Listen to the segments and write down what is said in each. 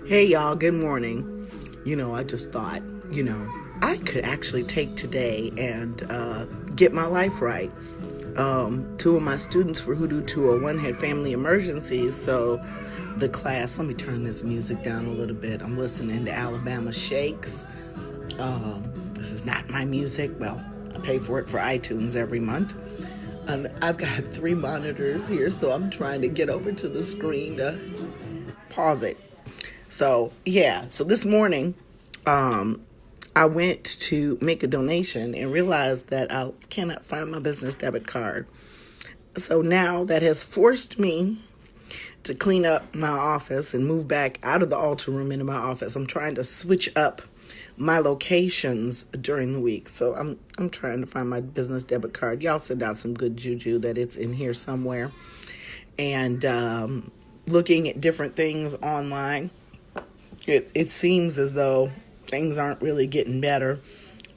Hey y'all, good morning. I just thought, I could actually take today and get my life right. Two of my students for Hoodoo 201 had family emergencies, so the class, let me turn this music down a little bit. I'm listening to Alabama Shakes. This is not my music. Well, I pay for it for iTunes every month. And I've got 3 monitors here, so I'm trying to get over to the screen to pause it. So this morning, I went to make a donation and realized that I cannot find my business debit card. So now that has forced me to clean up my office and move back out of the altar room into my office. I'm trying to switch up my locations during the week. So I'm trying to find my business debit card. Y'all send out some good juju that it's in here somewhere. And looking at different things online, it seems as though things aren't really getting better.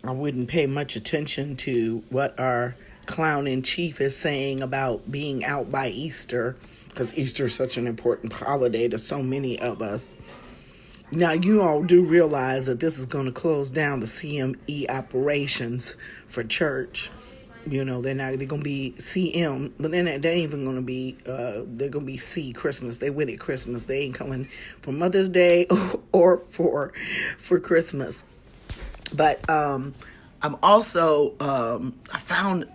I wouldn't pay much attention to what our clown in chief is saying about being out by Easter, because Easter is such an important holiday to so many of us. Now, you all do realize that this is going to close down the CME operations for church. They're going to be CM, but then they ain't even going to be, they're going to be C Christmas. They win at Christmas. They ain't coming for Mother's Day or for Christmas. But I'm also, I found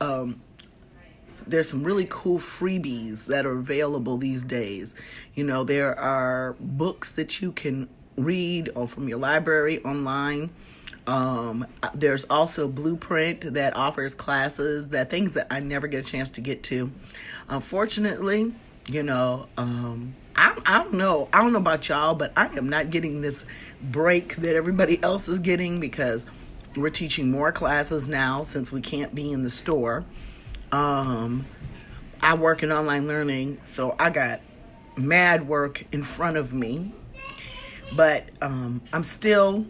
there's some really cool freebies that are available these days. There are books that you can read or from your library online. There's also Blueprint that offers classes, things that I never get a chance to get to. Unfortunately, I don't know about y'all, but I am not getting this break that everybody else is getting, because we're teaching more classes now since we can't be in the store. I work in online learning, so I got mad work in front of me, but I'm still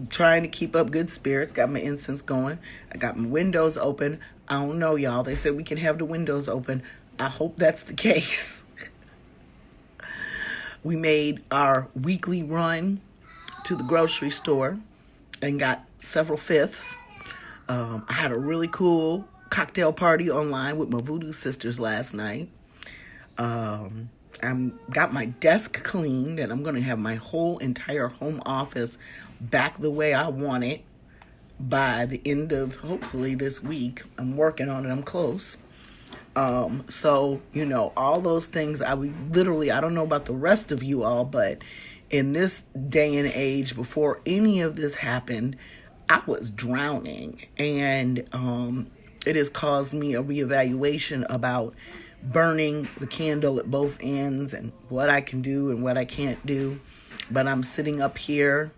trying to keep up good spirits. Got my incense going. I got my windows open. I don't know, y'all. They said we can have the windows open. I hope that's the case. We made our weekly run to the grocery store and got several fifths. I had a really cool cocktail party online with my voodoo sisters last night. I got my desk cleaned, and I'm going to have my whole entire home office back the way I want it by the end of, hopefully, this week. I'm working on it. I'm close. So, all those things, I don't know about the rest of you all, but in this day and age, before any of this happened, I was drowning. And it has caused me a reevaluation about burning the candle at both ends and what I can do and what I can't do. But I'm sitting up here.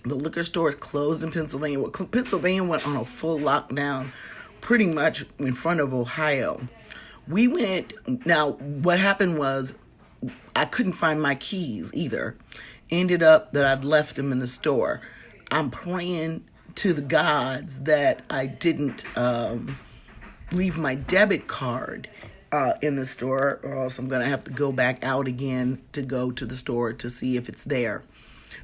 The liquor store is closed in Pennsylvania. Pennsylvania went on a full lockdown pretty much in front of Ohio. Now what happened was I couldn't find my keys either. Ended up that I'd left them in the store. I'm praying to the gods that I didn't leave my debit card in the store, or else I'm going to have to go back out again to go to the store to see if it's there.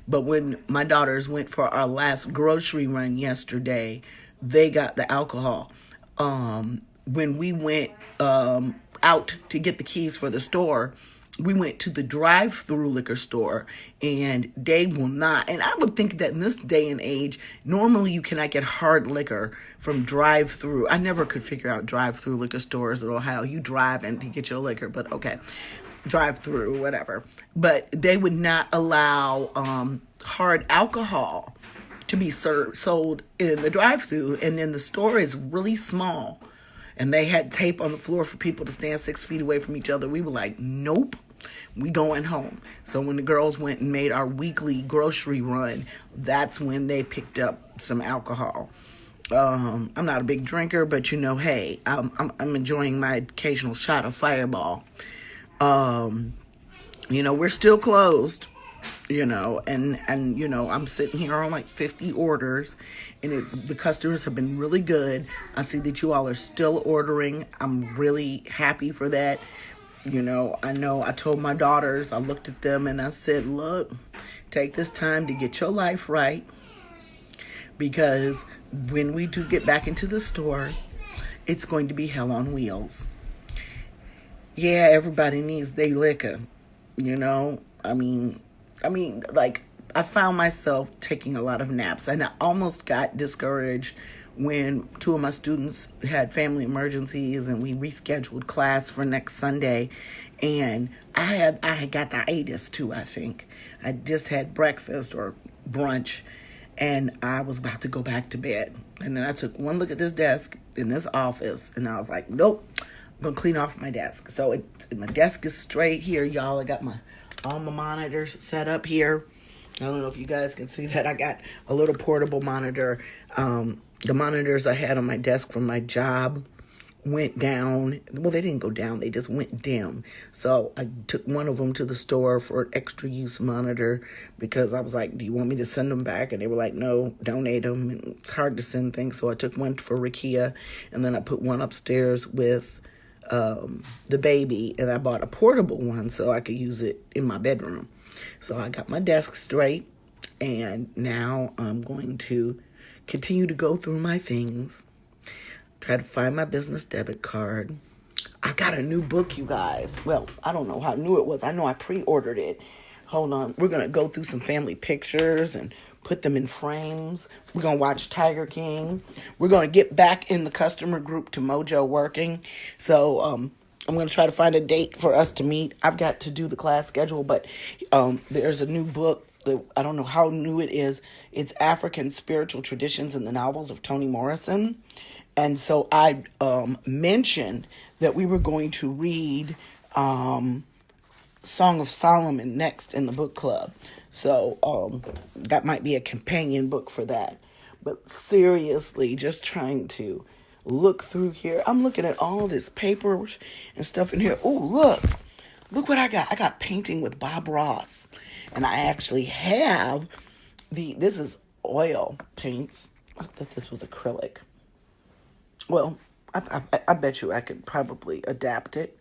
But when my daughters went for our last grocery run yesterday, they got the alcohol. When we went out to get the keys for the store, we went to the drive-through liquor store, and they will not. And I would think that in this day and age, normally you cannot get hard liquor from drive-through. I never could figure out drive-through liquor stores in Ohio. You drive and to get your liquor, but okay, drive-through, whatever. But they would not allow hard alcohol to be sold in the drive-through, and then the store is really small. And they had tape on the floor for people to stand 6 feet away from each other. We were like, nope, we going home. So when the girls went and made our weekly grocery run, that's when they picked up some alcohol. I'm not a big drinker, but hey, I'm enjoying my occasional shot of Fireball. We're still closed. And I'm sitting here on like 50 orders, and the customers have been really good. I see that you all are still ordering. I'm really happy for that. I know I told my daughters, I looked at them and I said, look, take this time to get your life right, because when we do get back into the store, it's going to be hell on wheels. Yeah, everybody needs their liquor, like, I found myself taking a lot of naps, and I almost got discouraged when two of my students had family emergencies and we rescheduled class for next Sunday. And I had got the itis too, I think. I just had breakfast or brunch, and I was about to go back to bed. And then I took one look at this desk in this office, and I was like, nope, I'm going to clean off my desk. So my desk is straight here, y'all. I got all my monitors set up here. I don't know if you guys can see that. I got a little portable monitor. The monitors I had on my desk from my job went down. Well, they didn't go down. They just went dim. So I took one of them to the store for an extra use monitor, because I was like, do you want me to send them back? And they were like, no, donate them. And it's hard to send things. So I took one for Rakia, and then I put one upstairs with the baby, and I bought a portable one so I could use it in my bedroom. So I got my desk straight, and now I'm going to continue to go through my things, try to find my business debit card. I got a new book, you guys. Well, I don't know how new it was. I know I pre-ordered it. Hold on. We're going to go through some family pictures and put them in frames. We're going to watch Tiger King. We're going to get back in the customer group to Mojo Working. So, I'm going to try to find a date for us to meet. I've got to do the class schedule, but there's a new book that I don't know how new it is. It's African Spiritual Traditions in the Novels of Toni Morrison. And so I mentioned that we were going to read Song of Solomon next in the book club. So that might be a companion book for that. But seriously, just trying to look through here. I'm looking at all this paper and stuff in here. Oh, look what I got. I got Painting with Bob Ross. And I actually have this is oil paints. I thought this was acrylic. Well, I bet you I could probably adapt it.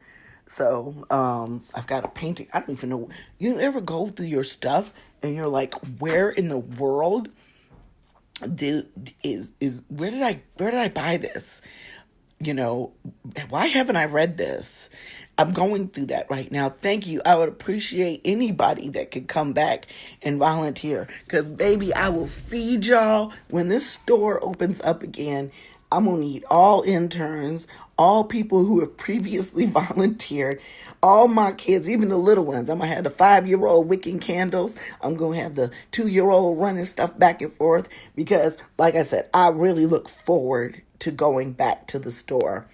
So I've got a painting. I don't even know. You ever go through your stuff and you're like, where in the world where did I buy this? Why haven't I read this? I'm going through that right now. Thank you. I would appreciate anybody that could come back and volunteer, because baby, I will feed y'all when this store opens up again. I'm going to need all interns, all people who have previously volunteered, all my kids, even the little ones. I'm going to have the 5-year-old wicking candles. I'm going to have the 2-year-old running stuff back and forth, because, like I said, I really look forward to going back to the store.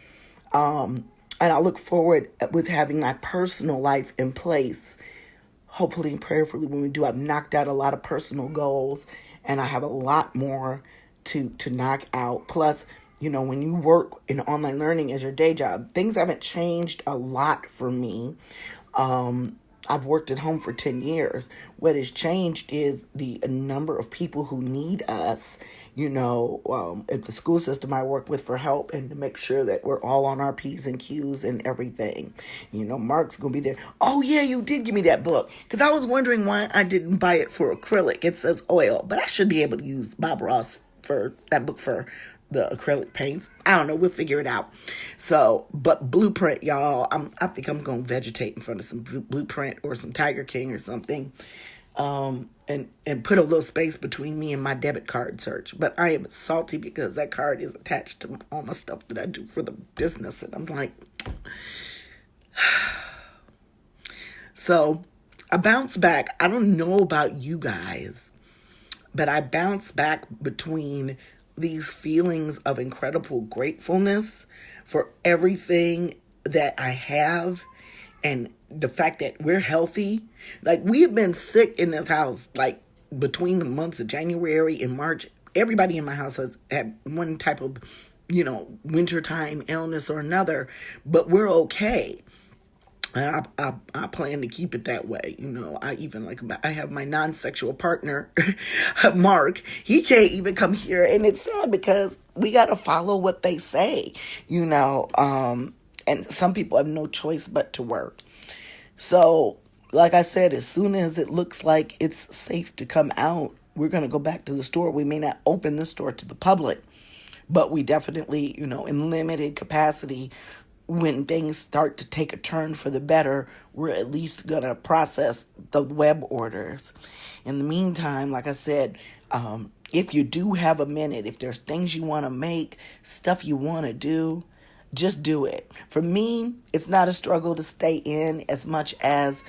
And I look forward with having my personal life in place. Hopefully and prayerfully, when we do, I've knocked out a lot of personal goals, and I have a lot more to knock out. Plus, when you work in online learning as your day job, things haven't changed a lot for me. I've worked at home for 10 years. What has changed is the number of people who need us, at the school system I work with for help, and to make sure that we're all on our P's and Q's and everything. Mark's going to be there. Oh, yeah, you did give me that book, because I was wondering why I didn't buy it for acrylic. It says oil, but I should be able to use Bob Ross for that book for the acrylic paints. I don't know. We'll figure it out. So, but Blueprint, y'all, I think I'm going to vegetate in front of some Blueprint or some Tiger King or something. And put a little space between me and my debit card search. But I am salty because that card is attached to all my stuff that I do for the business. And I'm like, so I bounce back. I don't know about you guys, but I bounce back between these feelings of incredible gratefulness for everything that I have, and the fact that we're healthy. Like, we have been sick in this house, like, between the months of January and March. Everybody in my house has had one type of, wintertime illness or another, but we're okay. And I plan to keep it that way. I have my non-sexual partner, Mark. He can't even come here. And it's sad because we got to follow what they say, And some people have no choice but to work. So, like I said, as soon as it looks like it's safe to come out, we're going to go back to the store. We may not open the store to the public, but we definitely, in limited capacity, when things start to take a turn for the better, we're at least going to process the web orders. In the meantime, like I said, if you do have a minute, if there's things you want to make, stuff you want to do, just do it. For me, it's not a struggle to stay in as much as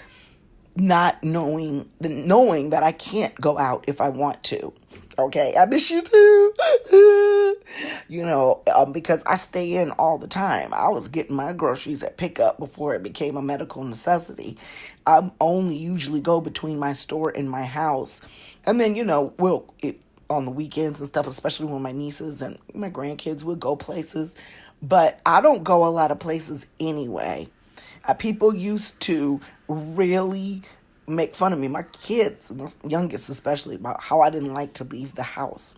not knowing that I can't go out if I want to. Okay, I miss you too. Because I stay in all the time. I was getting my groceries at pickup before it became a medical necessity. I only usually go between my store and my house. And then, on the weekends and stuff, especially when my nieces and my grandkids would go places. But I don't go a lot of places anyway. People used to really make fun of me, my kids, my youngest especially, about how I didn't like to leave the house.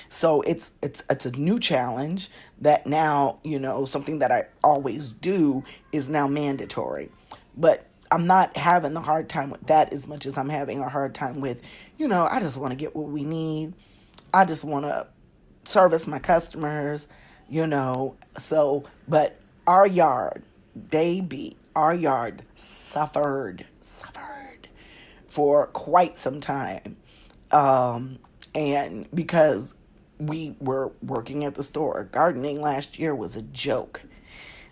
So it's a new challenge that now, something that I always do is now mandatory. But I'm not having a hard time with that as much as I'm having a hard time with, I just want to get what we need. I just want to service my customers, but our yard, our yard suffered for quite some time. And because we were working at the store, gardening last year was a joke.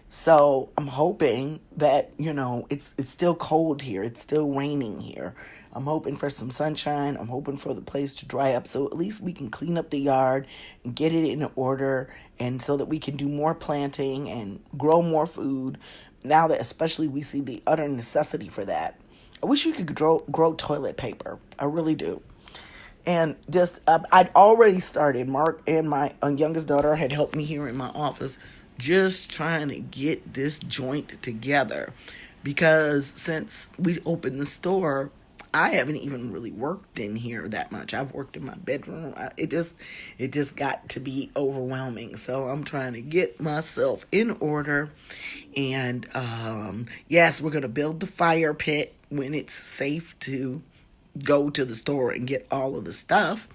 So I'm hoping that, it's still cold here. It's still raining here. I'm hoping for some sunshine. I'm hoping for the place to dry up so at least we can clean up the yard and get it in order, and so that we can do more planting and grow more food. Now that especially we see the utter necessity for that. I wish you could grow toilet paper. I really do. And just, I'd already started. Mark and my youngest daughter had helped me here in my office, just trying to get this joint together. Because since we opened the store, I haven't even really worked in here that much. I've worked in my bedroom. It just got to be overwhelming. So I'm trying to get myself in order. And yes, we're going to build the fire pit when it's safe to go to the store and get all of the stuff.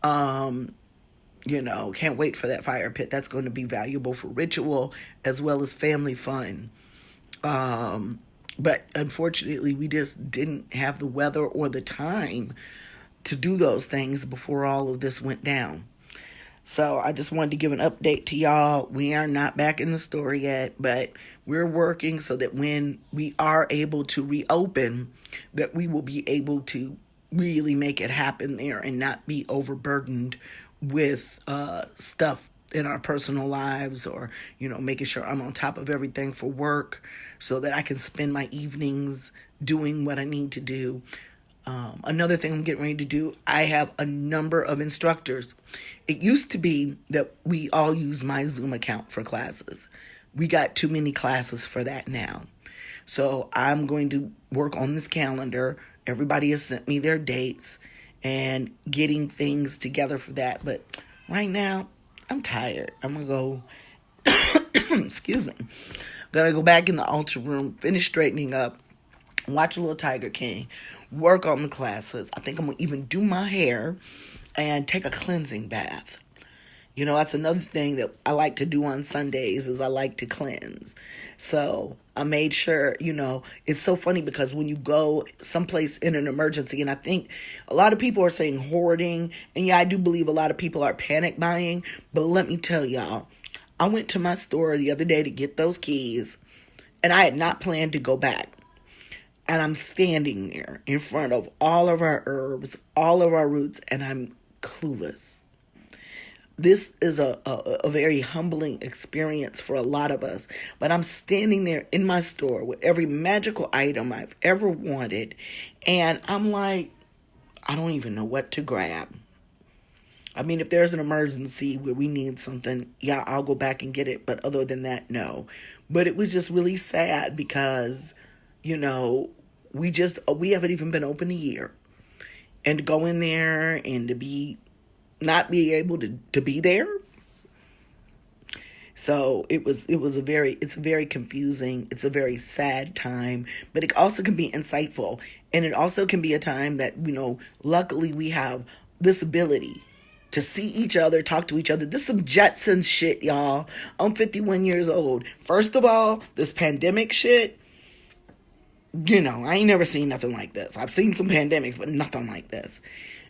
Can't wait for that fire pit. That's going to be valuable for ritual as well as family fun. But unfortunately, we just didn't have the weather or the time to do those things before all of this went down. So I just wanted to give an update to y'all. We are not back in the store yet, but we're working so that when we are able to reopen, that we will be able to really make it happen there and not be overburdened with stuff in our personal lives, or, making sure I'm on top of everything for work so that I can spend my evenings doing what I need to do. Another thing I'm getting ready to do, I have a number of instructors. It used to be that we all used my Zoom account for classes. We got too many classes for that now. So I'm going to work on this calendar. Everybody has sent me their dates and getting things together for that. But right now, I'm tired. I'm going to go, excuse me, going to go back in the altar room, finish straightening up, watch a little Tiger King, work on the classes. I think I'm going to even do my hair and take a cleansing bath. That's another thing that I like to do on Sundays is I like to cleanse. So I made sure, it's so funny because when you go someplace in an emergency, and I think a lot of people are saying hoarding, and yeah, I do believe a lot of people are panic buying, but let me tell y'all, I went to my store the other day to get those keys, and I had not planned to go back. And I'm standing there in front of all of our herbs, all of our roots, and I'm clueless. This is a very humbling experience for a lot of us. But I'm standing there in my store with every magical item I've ever wanted. And I'm like, I don't even know what to grab. I mean, if there's an emergency where we need something, yeah, I'll go back and get it. But other than that, no. But it was just really sad because, we haven't even been open a year. And to go in there and to not be able to be there, So it's a very confusing, it's a very sad time, but it also can be insightful. And it also can be a time that, luckily we have this ability to see each other, talk to each other. This is some Jetson shit, y'all. I'm 51 years old. First of all, this pandemic shit, I ain't never seen nothing like this. I've seen some pandemics, but nothing like this.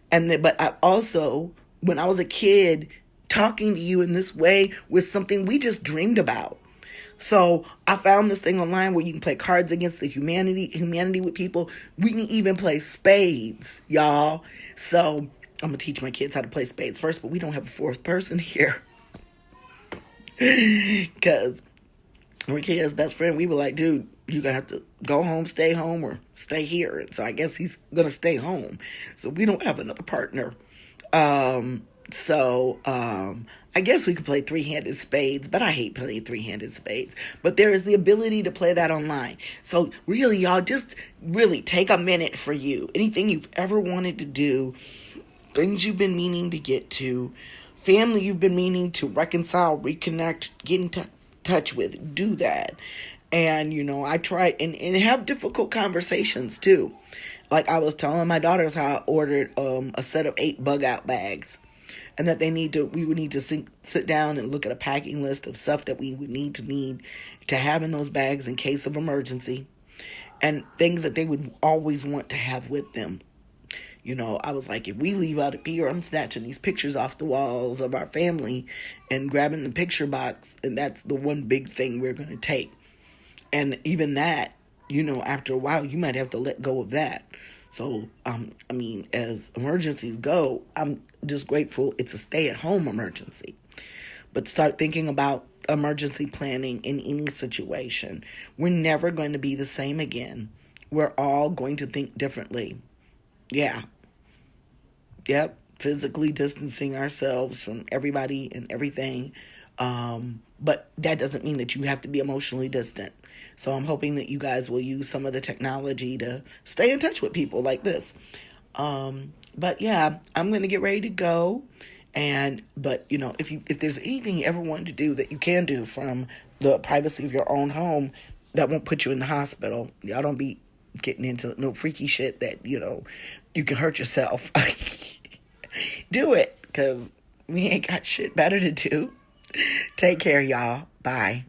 But I also, when I was a kid, talking to you in this way was something we just dreamed about. So I found this thing online where you can play Cards Against the humanity with people. We can even play spades, y'all. So I'm gonna teach my kids how to play spades first, but we don't have a fourth person here. Because Rick's best friend, we were like, dude, you're going to have to go home, stay home, or stay here. And so I guess he's going to stay home. So we don't have another partner. I guess we could play three-handed spades, but I hate playing three-handed spades. But there is the ability to play that online. So really, y'all, just really take a minute for you. Anything you've ever wanted to do, things you've been meaning to get to, family you've been meaning to reconcile, reconnect, get in touch with, do that. And, I try and have difficult conversations too. Like I was telling my daughters how I ordered a set of 8 bug out bags. And that we would need to sit down and look at a packing list of stuff that we would need to have in those bags in case of emergency. And things that they would always want to have with them. I was like, if we leave out of here, I'm snatching these pictures off the walls of our family and grabbing the picture box. And that's the one big thing we're going to take. And even that, after a while, you might have to let go of that. So, as emergencies go, I'm just grateful it's a stay-at-home emergency. But start thinking about emergency planning in any situation. We're never going to be the same again. We're all going to think differently. Yeah. Yep. Physically distancing ourselves from everybody and everything. But that doesn't mean that you have to be emotionally distant. So I'm hoping that you guys will use some of the technology to stay in touch with people like this. But yeah, I'm going to get ready to go. But if there's anything you ever wanted to do that you can do from the privacy of your own home that won't put you in the hospital, y'all don't be getting into no freaky shit that, you can hurt yourself. Do it, because we ain't got shit better to do. Take care, y'all. Bye.